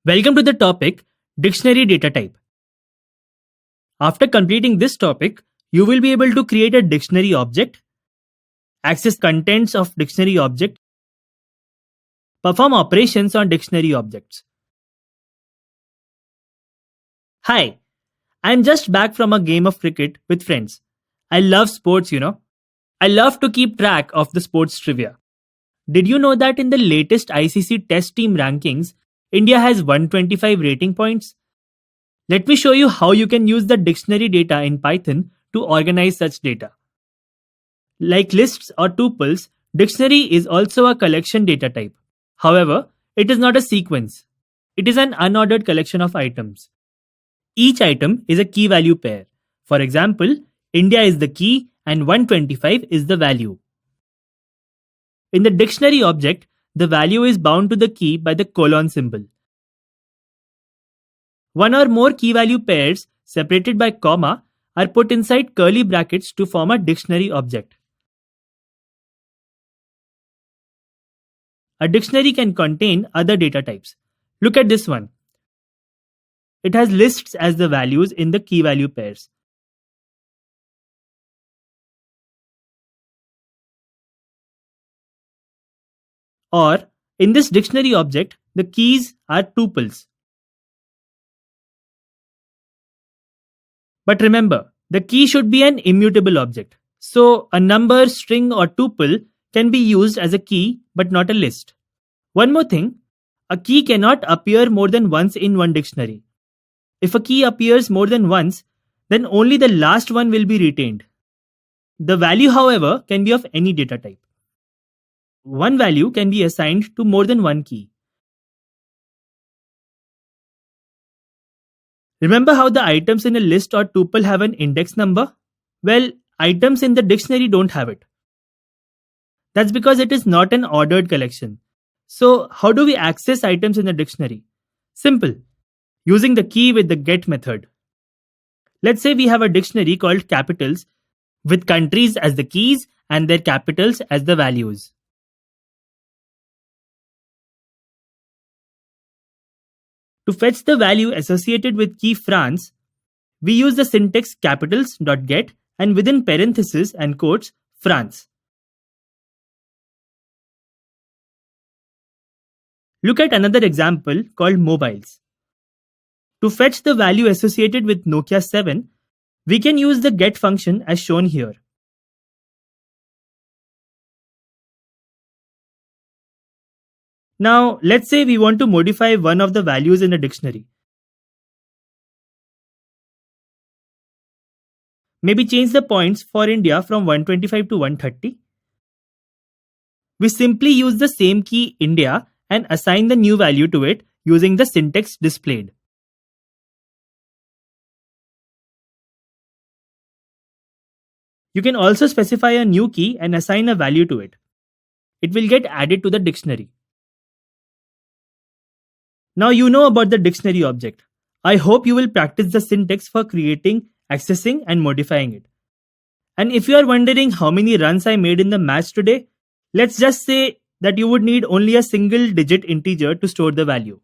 Welcome to the topic Dictionary Data Type. After completing this topic, you will be able to create a dictionary object, access contents of dictionary object, perform operations on dictionary objects. Hi, I'm just back from a game of cricket with friends. I love sports, I love to keep track of the sports trivia. Did you know that in the latest ICC Test Team rankings, India has 125 rating points? Let me show you how you can use the dictionary data in Python to organize such data. Like lists or tuples, dictionary is also a collection data type. However, it is not a sequence. It is an unordered collection of items. Each item is a key value pair. For example, India is the key and 125 is the value. In the dictionary object, the value is bound to the key by the colon symbol. One or more key value pairs separated by comma are put inside curly brackets to form a dictionary object. A dictionary can contain other data types. Look at this one. It has lists as the values in the key value pairs. Or, in this dictionary object, the keys are tuples. But remember, the key should be an immutable object. So, a number, string, or tuple can be used as a key but not a list. One more thing, a key cannot appear more than once in one dictionary. If a key appears more than once, then only the last one will be retained. The value, however, can be of any data type. One value can be assigned to more than one key. Remember how the items in a list or tuple have an index number? Well, items in the dictionary don't have it. That's because it is not an ordered collection. So, how do we access items in the dictionary? Simple. Using the key with the get method. Let's say we have a dictionary called capitals with countries as the keys and their capitals as the values. To fetch the value associated with key France, we use the syntax capitals.get and within parentheses and quotes France. Look at another example called mobiles. To fetch the value associated with Nokia 7, we can use the get function as shown here. Now, let's say we want to modify one of the values in a dictionary. Maybe change the points for India from 125 to 130. We simply use the same key India and assign the new value to it using the syntax displayed. You can also specify a new key and assign a value to it. It will get added to the dictionary. Now you know about the dictionary object. I hope you will practice the syntax for creating, accessing, and modifying it. And if you are wondering how many runs I made in the match today, let's just say that you would need only a single digit integer to store the value.